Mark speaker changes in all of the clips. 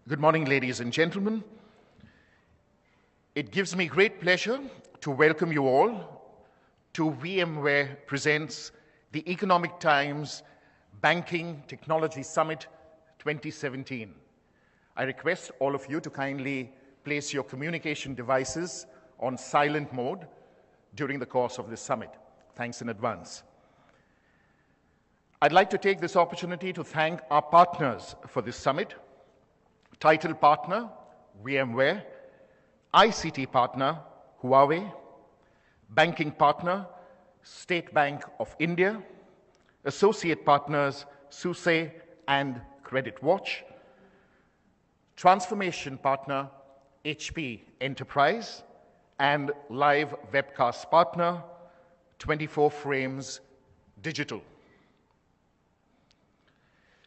Speaker 1: Good morning, ladies and gentlemen. It gives me great pleasure to welcome you all to VMware Presents the Economic Times Banking Technology Summit 2017. I request all of you to kindly place your communication devices on silent mode during the course of this summit. Thanks in advance. I'd like to take this opportunity to thank our partners for this summit. Title partner, VMware. ICT partner, Huawei. Banking partner, State Bank of India. Associate partners, SUSE and Credit Watch. Transformation partner, HP Enterprise. And live webcast partner, 24 Frames Digital.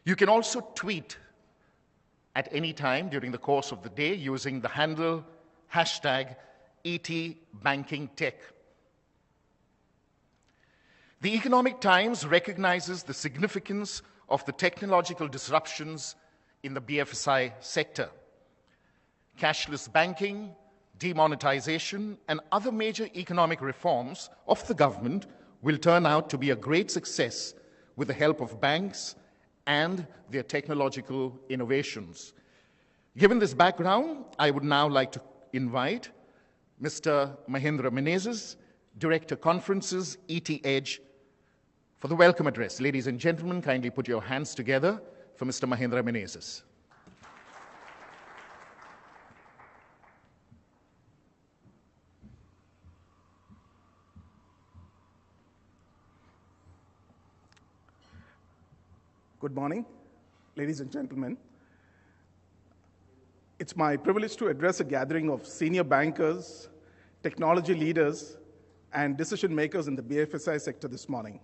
Speaker 1: You can also tweet at any time during the course of the day using the handle #ETBankingTech. The Economic Times recognizes the significance of the technological disruptions in the BFSI sector. Cashless banking, demonetization, and other major economic reforms of the government will turn out to be a great success with the help of banks and their technological innovations. Given this background, I would now like to invite Mr. Mahindra Menezes, Director Conferences, ET Edge, for the welcome address. Ladies and gentlemen, kindly put your hands together for Mr. Mahindra Menezes.
Speaker 2: Good morning, ladies and gentlemen. It's my privilege to address a gathering of senior bankers, technology leaders, and decision makers in the BFSI sector this morning.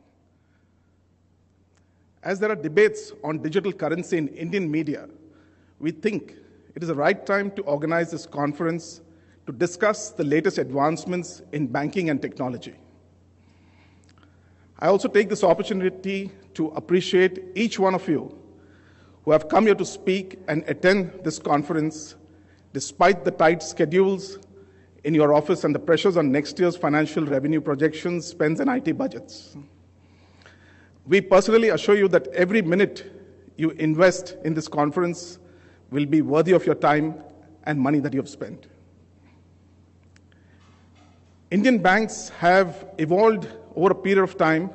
Speaker 2: As there are debates on digital currency in Indian media, we think it is the right time to organize this conference to discuss the latest advancements in banking and technology. I also take this opportunity to appreciate each one of you who have come here to speak and attend this conference despite the tight schedules in your office and the pressures on next year's financial revenue projections, spends, and IT budgets. We personally assure you that every minute you invest in this conference will be worthy of your time and money that you have spent. Indian banks have evolved over a period of time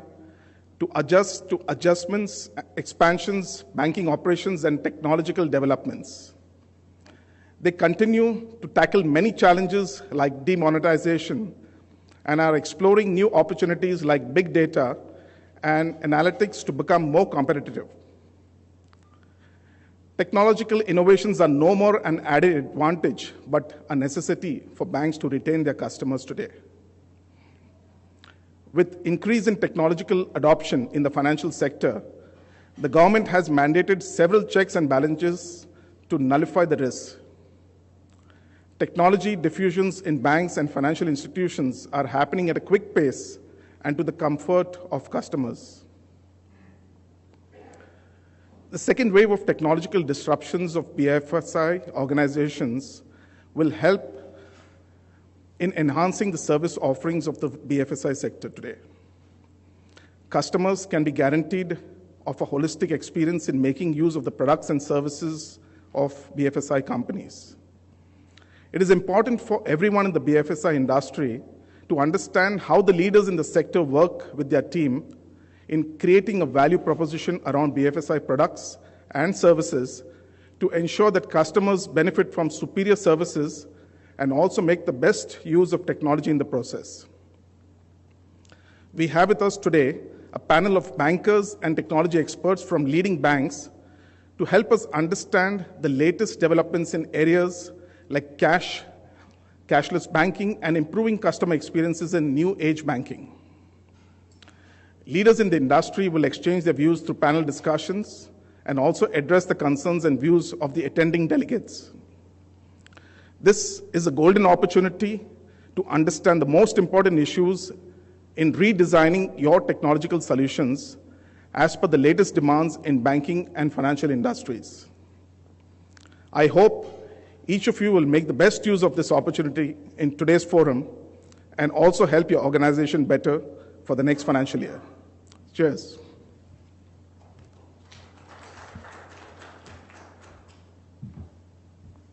Speaker 2: to adjust to adjustments, expansions, banking operations, and technological developments. They continue to tackle many challenges like demonetization and are exploring new opportunities like big data and analytics to become more competitive. Technological innovations are no more an added advantage, but a necessity for banks to retain their customers today. With increase in technological adoption in the financial sector, the government has mandated several checks and balances to nullify the risk. Technology diffusions in banks and financial institutions are happening at a quick pace and to the comfort of customers. The second wave of technological disruptions of BFSI organizations will help in enhancing the service offerings of the BFSI sector today. Customers can be guaranteed of a holistic experience in making use of the products and services of BFSI companies. It is important for everyone in the BFSI industry to understand how the leaders in the sector work with their team in creating a value proposition around BFSI products and services to ensure that customers benefit from superior services and also make the best use of technology in the process. We have with us today a panel of bankers and technology experts from leading banks to help us understand the latest developments in areas like cashless banking, and improving customer experiences in new age banking. Leaders in the industry will exchange their views through panel discussions and also address the concerns and views of the attending delegates. This is a golden opportunity to understand the most important issues in redesigning your technological solutions as per the latest demands in banking and financial industries. I hope each of you will make the best use of this opportunity in today's forum and also help your organization better for the next financial year. Cheers.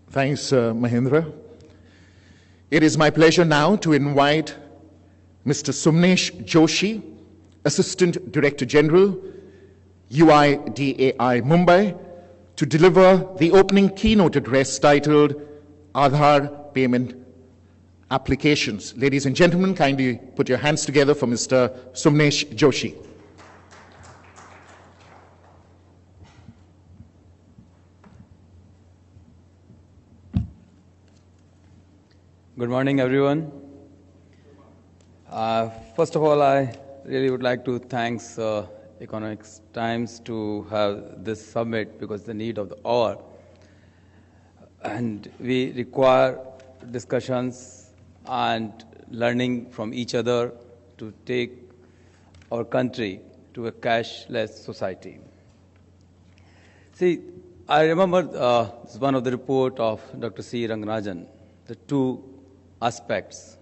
Speaker 1: Thanks, Mahendra. It is my pleasure now to invite Mr. Sumnesh Joshi, Assistant Director General, UIDAI Mumbai, to deliver the opening keynote address titled Aadhaar Payment Applications. Ladies and gentlemen, kindly put your hands together for Mr. Sumnesh Joshi.
Speaker 3: Good morning, everyone. First of all, I really would like to thank Economics Times to have this summit because the need of the hour. And we require discussions and learning from each other to take our country to a cashless society. See, I remember one of the report of Dr. C. Rangarajan, the two aspects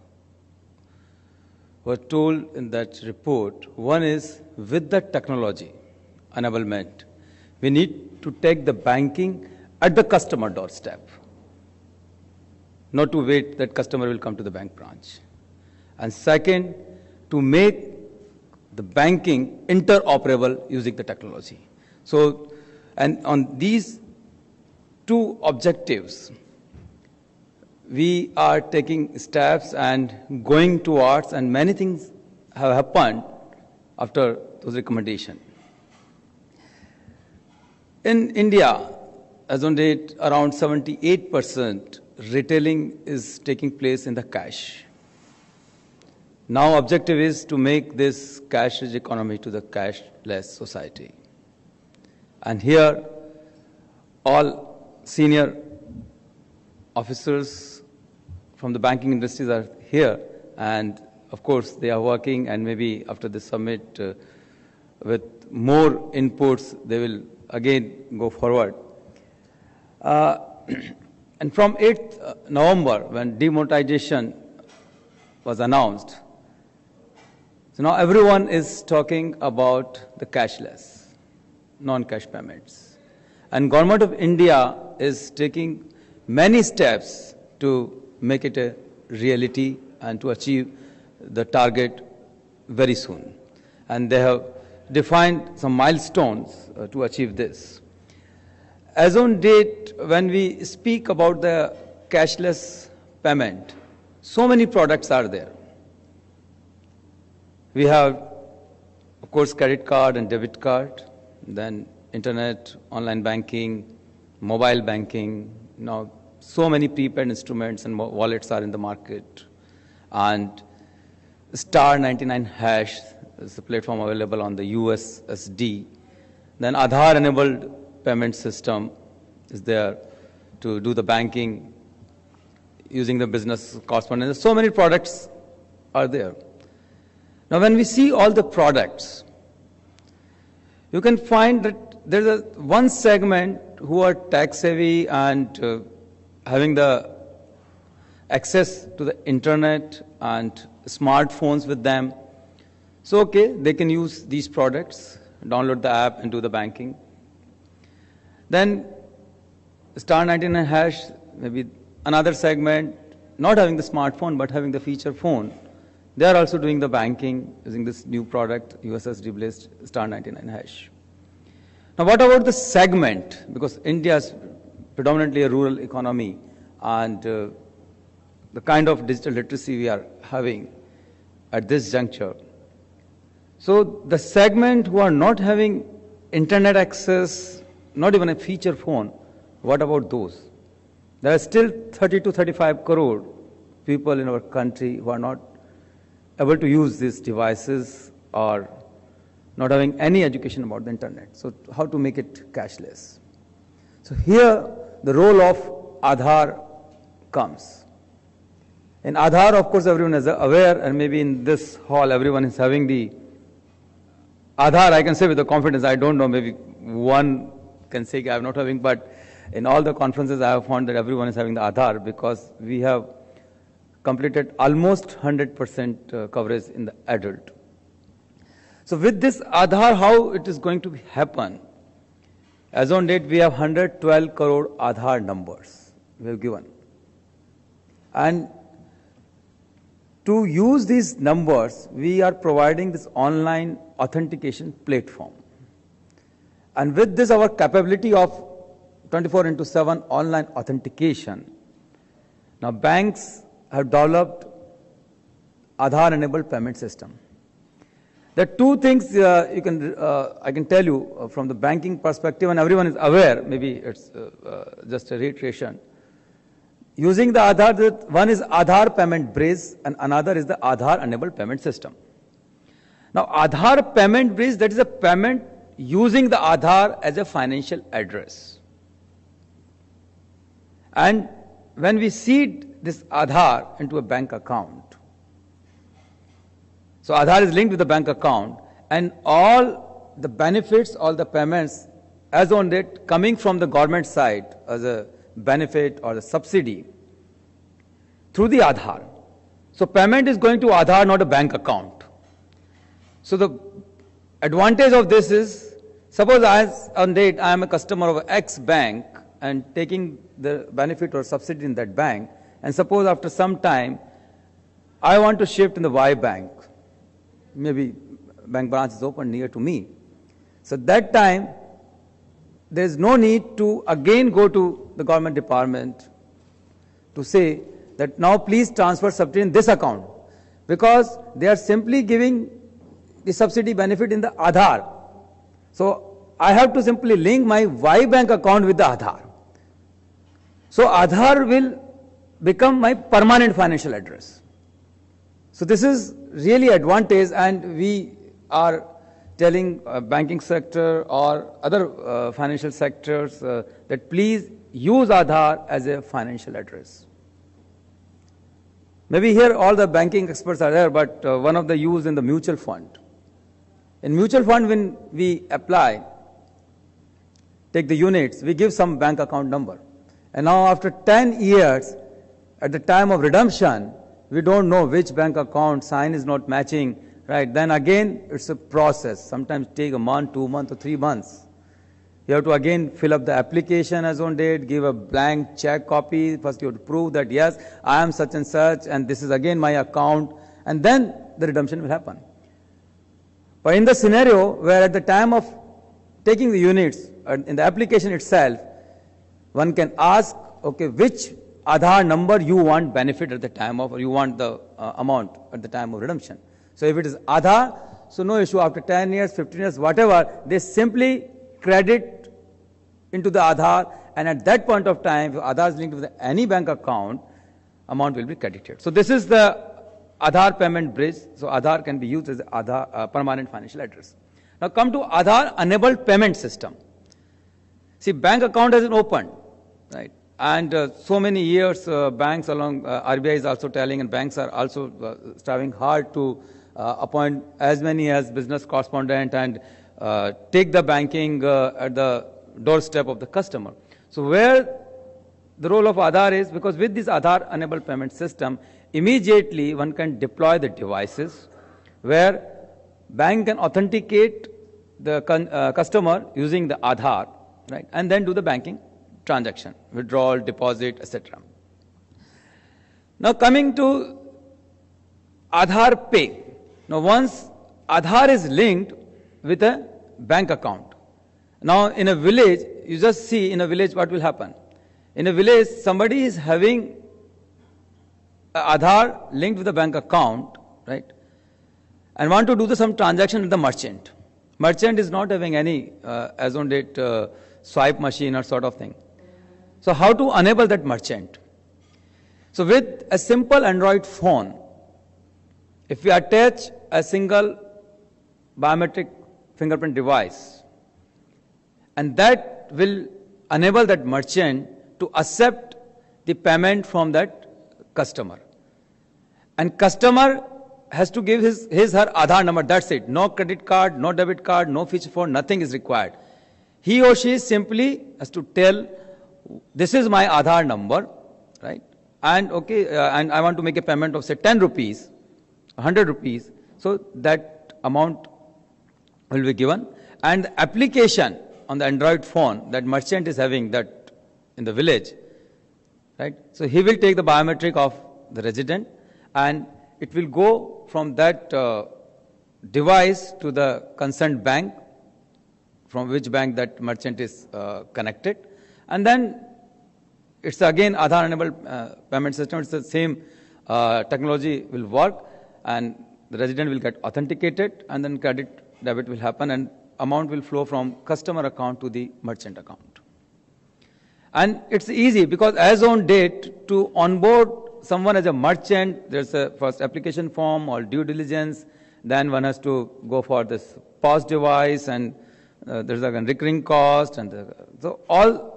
Speaker 3: were told in that report. One is with the technology enablement, we need to take the banking at the customer doorstep, not to wait that customer will come to the bank branch. And second, to make the banking interoperable using the technology. So, and on these two objectives, we are taking steps and going towards, and many things have happened after those recommendations. In India, as on date, around 78% retailing is taking place in the cash. Now, objective is to make this cashless economy to the cashless society. And here, all senior officers from the banking industries are here, and of course they are working, and maybe after the summit with more inputs they will again go forward. And from 8th November, when demonetization was announced, so now everyone is talking about the cashless, non-cash payments. And Government of India is taking many steps to make it a reality and to achieve the target very soon. And they have defined some milestones to achieve this. As on date, when we speak about the cashless payment, so many products are there. We have, of course, credit card and debit card, then internet, online banking, mobile banking. Now, so many prepaid instruments and wallets are in the market. And star 99 hash is the platform available on the USSD. Then Aadhaar-enabled payment system is there to do the banking using the business correspondence. So many products are there. Now, when we see all the products, you can find that there's one segment who are tech-savvy and having the access to the internet and smartphones with them. So, okay, they can use these products, download the app and do the banking. Then star 99 hash, maybe another segment, not having the smartphone but having the feature phone. They are also doing the banking using this new product, USSD-based star 99 hash. Now, what about the segment? Because India is predominantly a rural economy, and the kind of digital literacy we are having at this juncture. So the segment who are not having internet access, not even a feature phone, what about those? There are still 30 to 35 crore people in our country who are not able to use these devices or not having any education about the internet. So how to make it cashless? So here the role of Aadhaar comes. In Aadhaar, of course, everyone is aware, and maybe in this hall everyone is having the Aadhaar. I can say with the confidence, I don't know, maybe one can say I'm not having, but in all the conferences I have found that everyone is having the Aadhaar because we have completed almost 100% coverage in the adult. So with this Aadhaar, how it is going to happen? As on date, we have 112 crore Aadhaar numbers we have given. And to use these numbers, we are providing this online authentication platform. And with this, our capability of 24/7 online authentication, now banks have developed Aadhaar-enabled payment system. There are two things I can tell you from the banking perspective, and everyone is aware, maybe it's just a reiteration. Using the Aadhaar, one is Aadhaar payment bridge and another is the Aadhaar-enabled payment system. Now, Aadhaar payment bridge, that is a payment using the Aadhaar as a financial address. And when we seed this Aadhaar into a bank account, so Aadhaar is linked with the bank account, and all the benefits, all the payments, as on date, coming from the government side as a benefit or a subsidy through the Aadhaar. So payment is going to Aadhaar, not a bank account. So the advantage of this is, suppose as on date I am a customer of X bank and taking the benefit or subsidy in that bank, and suppose after some time I want to shift in the Y bank. Maybe bank branch is open near to me. So that time, there is no need to again go to the government department to say that now please transfer subsidy in this account, because they are simply giving the subsidy benefit in the Aadhaar. So I have to simply link my Y bank account with the Aadhaar. So Aadhaar will become my permanent financial address. So this is really advantage, and we are telling banking sector or other financial sectors that please use Aadhaar as a financial address. Maybe here all the banking experts are there, but one of the use in the mutual fund. In mutual fund, when we apply, take the units, we give some bank account number. And now after 10 years, at the time of redemption, we don't know which bank account sign is not matching, right? Then again, it's a process. Sometimes take a month, 2 months, or 3 months. You have to again fill up the application as on date, give a blank check copy. First you have to prove that yes, I am such and such, and this is again my account, and then the redemption will happen. But in the scenario where at the time of taking the units, in the application itself, one can ask, okay, which Aadhaar number you want benefit at the time of, or you want the amount at the time of redemption. So if it is Aadhaar, so no issue, after 10 years, 15 years, whatever, they simply credit into the Aadhaar, and at that point of time, if Aadhaar is linked with any bank account, amount will be credited. So this is the Aadhaar payment bridge. So Aadhaar can be used as Aadhaar permanent financial address. Now come to Aadhaar enabled payment system. See, bank account has been opened, right? And so many years, banks along, RBI is also telling, and banks are also striving hard to appoint as many as business correspondent and take the banking at the doorstep of the customer. So where the role of Aadhaar is, because with this Aadhaar enabled payment system, immediately one can deploy the devices where bank can authenticate the customer using the Aadhaar, right, and then do the banking transaction, withdrawal, deposit, etc. Now coming to Aadhaar Pay. Now once Aadhaar is linked with a bank account. Now in a village, you just see in a village what will happen. In a village, somebody is having Aadhaar linked with a bank account, right, and want to do some transaction with the merchant. Merchant is not having any, as on date, swipe machine or sort of thing. So how to enable that merchant? So with a simple Android phone, if we attach a single biometric fingerprint device, and that will enable that merchant to accept the payment from that customer. And customer has to give his her Aadhaar number, that's it. No credit card, no debit card, no feature phone, nothing is required. He or she simply has to tell this is my Aadhaar number, right? And okay, and I want to make a payment of say 10 rupees, 100 rupees. So that amount will be given. And the application on the Android phone that merchant is having that in the village, right? So he will take the biometric of the resident, and it will go from that device to the concerned bank, from which bank that merchant is connected. And then it's again Aadhaar enabled payment system. It's the same technology will work, and the resident will get authenticated, and then credit debit will happen, and amount will flow from customer account to the merchant account. And it's easy because as on date, to onboard someone as a merchant, there's a first application form or due diligence, then one has to go for this POS device, and there's a recurring cost, and so all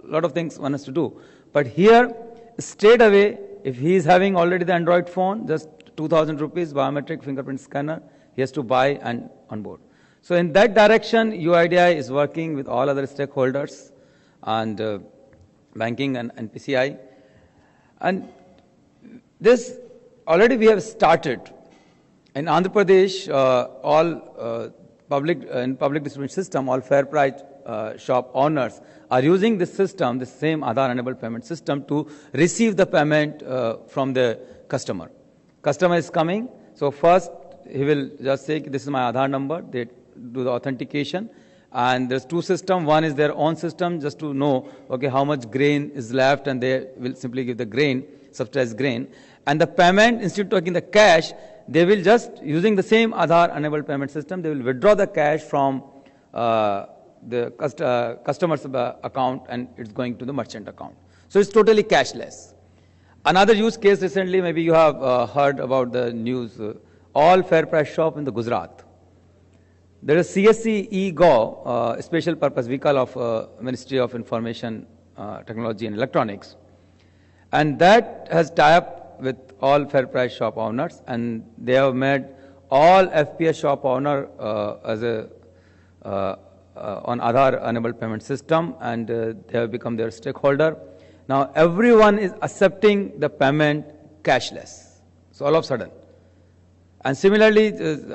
Speaker 3: lot of things one has to do. But here, straight away, if he is having already the Android phone, just 2,000 rupees biometric fingerprint scanner, he has to buy and onboard. So in that direction, UIDAI is working with all other stakeholders and banking and NPCI. And this already we have started. In Andhra Pradesh, all public distribution system, all fair price shop owners are using this system, the same Aadhaar-enabled payment system, to receive the payment from the customer. Customer is coming, so first he will just say, this is my Aadhaar number, they do the authentication, and there's two systems. One is their own system, just to know, okay, how much grain is left, and they will simply give the grain, subsidized grain. And the payment, instead of taking the cash, they will just, using the same Aadhaar-enabled payment system, they will withdraw the cash from the customer's account, and it's going to the merchant account. So it's totally cashless. Another use case recently, maybe you have heard about the news, all fair price shop in the Gujarat. There is CSC e-Go, special purpose vehicle of Ministry of Information Technology and Electronics. And that has tie-up with all fair price shop owners, and they have made all FPS shop owner as a on Aadhaar-enabled payment system, and they have become their stakeholder. Now everyone is accepting the payment cashless. So all of a sudden. And similarly,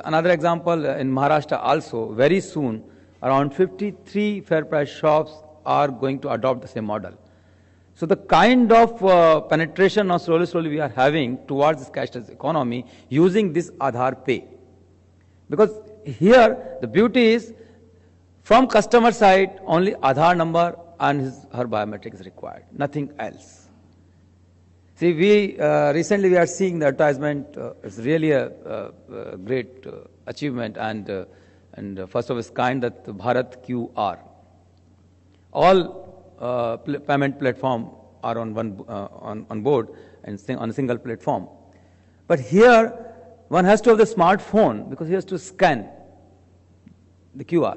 Speaker 3: another example in Maharashtra also, very soon, around 53 fair price shops are going to adopt the same model. So the kind of penetration now slowly we are having towards this cashless economy using this Aadhaar Pay. Because here the beauty is, from customer side, only Aadhaar number and her biometric is required, nothing else. See, recently we are seeing the advertisement. It's really a great achievement and first of its kind, that Bharat QR. All payment platform are on board and on a single platform. But here one has to have the smartphone because he has to scan the QR.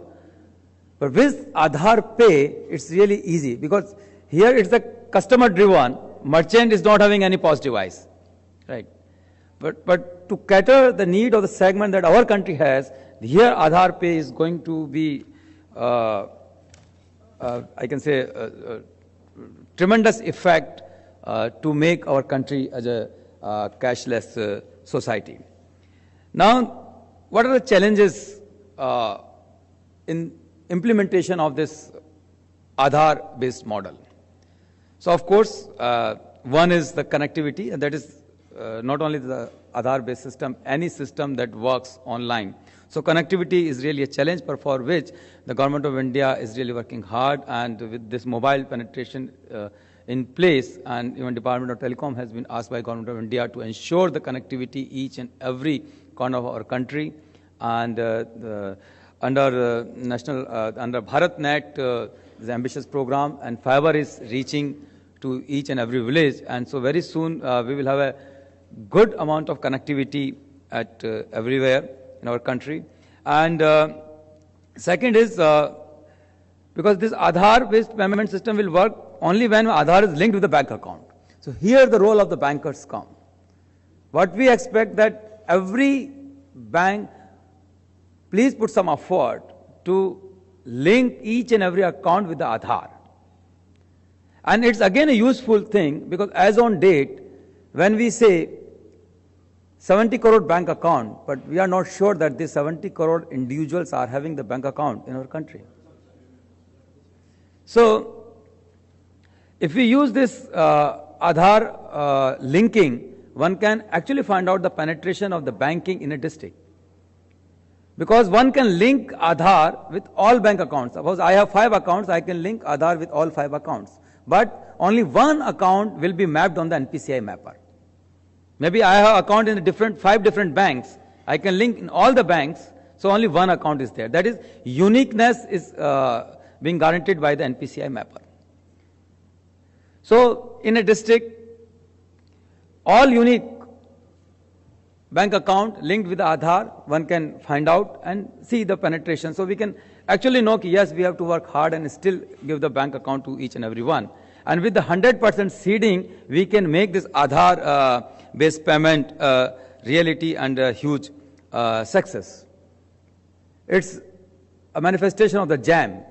Speaker 3: But with Aadhaar Pay, it's really easy because here it's the customer driven. Merchant is not having any POS device, right? But to cater the need of the segment that our country has, here Aadhaar Pay is going to be, I can say, tremendous effect to make our country as a cashless society. Now, what are the challenges in implementation of this Aadhaar-based model? So, of course, one is the connectivity, and that is not only the Aadhaar-based system, any system that works online. So, connectivity is really a challenge, but for which the Government of India is really working hard, and with this mobile penetration in place, and even Department of Telecom has been asked by Government of India to ensure the connectivity each and every corner of our country, and under BharatNet, is an ambitious program, and fiber is reaching to each and every village, and so very soon we will have a good amount of connectivity at everywhere in our country. And second is because this Aadhaar-based payment system will work only when Aadhaar is linked with the bank account. So here the role of the bankers come. What we expect that every bank please put some effort to link each and every account with the Aadhaar. And it's again a useful thing, because as on date, when we say 70 crore bank account, but we are not sure that these 70 crore individuals are having the bank account in our country. So, if we use this Aadhaar linking, one can actually find out the penetration of the banking in a district. Because one can link Aadhaar with all bank accounts. Suppose I have 5 accounts, I can link Aadhaar with all 5 accounts. But only one account will be mapped on the NPCI mapper. Maybe I have account in 5 different banks. I can link in all the banks, so only one account is there. That is, uniqueness is being guaranteed by the NPCI mapper. So, in a district, all unique bank account linked with the Aadhaar, one can find out and see the penetration. So, we can actually know, yes, we have to work hard and still give the bank account to each and every one. And with the 100% seeding, we can make this Aadhaar-based payment reality and a huge success. It's a manifestation of the JAM.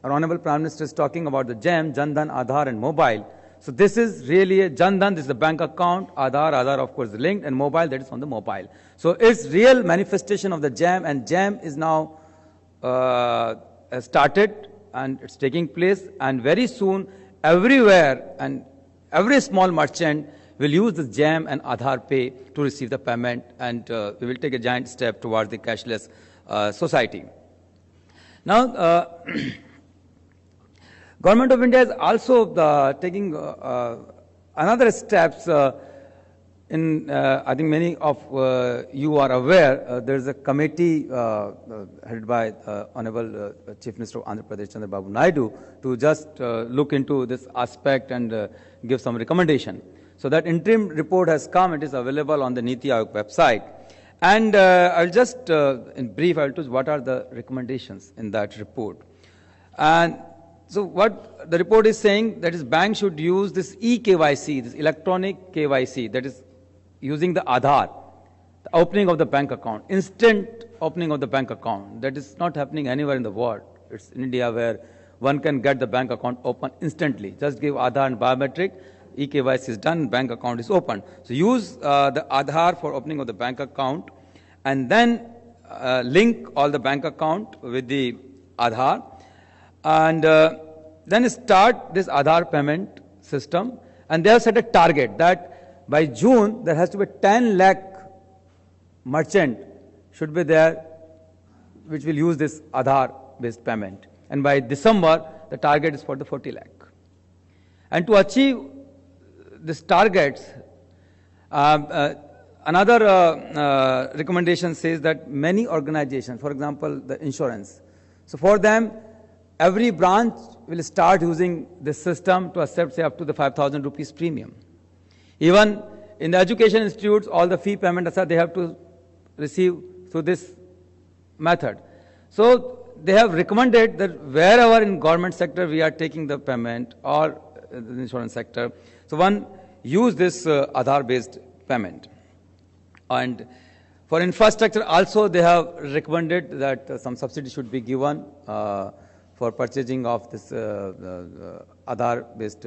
Speaker 3: Our Honorable Prime Minister is talking about the JAM, Jan Dhan, Aadhaar and mobile. So this is really a Jan Dhan, this is the bank account, Aadhaar of course is linked, and mobile, that is on the mobile. So it's real manifestation of the JAM, and JAM is now started and it's taking place, and very soon everywhere and every small merchant will use this JAM and Aadhaar Pay to receive the payment, and we will take a giant step towards the cashless society. Now, Government of India is also taking another steps in, I think many of you are aware, there is a committee headed by Honorable Chief Minister of Andhra Pradesh, Chandrababu Naidu, to just look into this aspect and give some recommendation. So that interim report has come, it is available on the Niti Aayog website. And I'll just, in brief, I'll tell you what are the recommendations in that report. And so what the report is saying, that is banks should use this eKYC, this electronic KYC, that is using the Aadhaar, the opening of the bank account, instant opening of the bank account. That is not happening anywhere in the world. It's in India where one can get the bank account open instantly. Just give Aadhaar and biometric, eKYC is done, bank account is open. So use the Aadhaar for opening of the bank account, and then link all the bank account with the Aadhaar, and then start this Aadhaar payment system. And they have set a target that by June there has to be 10 lakh merchant should be there which will use this Aadhaar based payment, and by December the target is for the 40 lakh. And to achieve these targets, another recommendation says that many organizations, for example the insurance, so for them every branch will start using this system to accept, say, up to the 5,000 rupees premium. Even in the education institutes, all the fee payment, they have to receive through this method. So they have recommended that wherever in government sector we are taking the payment, or the insurance sector, so one use this Aadhaar-based payment. And for infrastructure also they have recommended that some subsidy should be given for purchasing of this Aadhaar-based,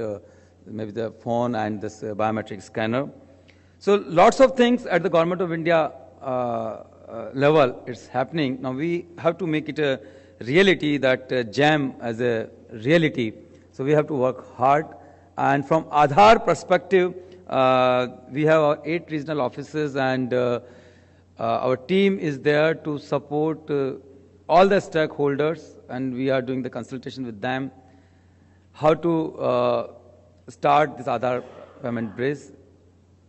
Speaker 3: maybe the phone and this biometric scanner. So lots of things at the Government of India level it's happening. Now we have to make it a reality, that JAM as a reality. So we have to work hard. And from Aadhaar perspective, we have our 8 regional offices, and our team is there to support all the stakeholders, and we are doing the consultation with them how to start this Aadhaar payment bridge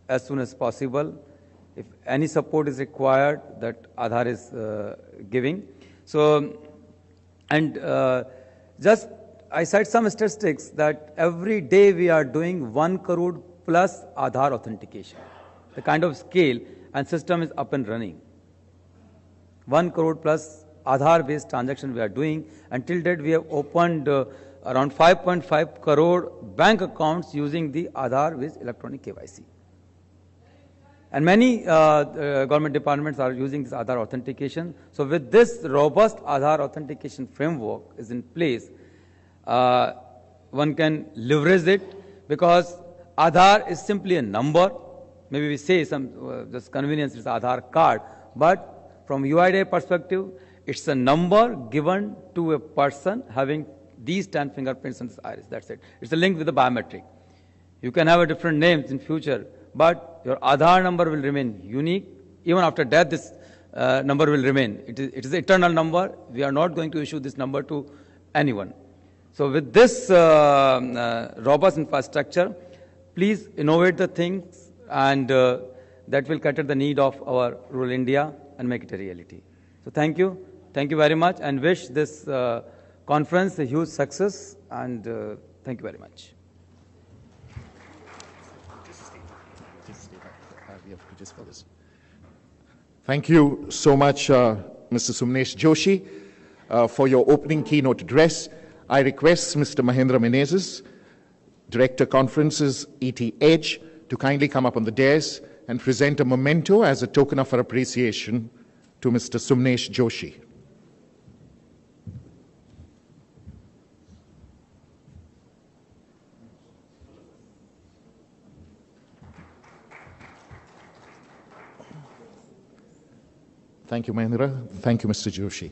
Speaker 3: as soon as possible. If any support is required, that Aadhaar is giving. So, and just I cite some statistics that every day we are doing 1 crore plus Aadhaar authentication, the kind of scale, and system is up and running. 1 crore plus Aadhaar-based transaction we are doing. Until date, we have opened around 5.5 crore bank accounts using the Aadhaar-based electronic KYC. And many government departments are using this Aadhaar authentication. So with this robust Aadhaar authentication framework is in place, one can leverage it, because Aadhaar is simply a number. Maybe we say some just convenience is Aadhaar card, but from UIDAI perspective, it's a number given to a person having these 10 fingerprints on his iris. That's it. It's a link with the biometric. You can have a different names in future, but your Aadhaar number will remain unique. Even after death, this number will remain. It is an eternal number. We are not going to issue this number to anyone. So with this robust infrastructure, please innovate the things, and that will cater the need of our rural India and make it a reality. So thank you. Thank you very much, and wish this conference a huge success, and thank you very much.
Speaker 1: Thank you so much, Mr. Sumnesh Joshi, for your opening keynote address. I request Mr. Mahendra Menezes, Director Conferences, ET Edge, to kindly come up on the dais and present a memento as a token of our appreciation to Mr. Sumnesh Joshi. Thank you, Mahendra. Thank you, Mr. Joshi.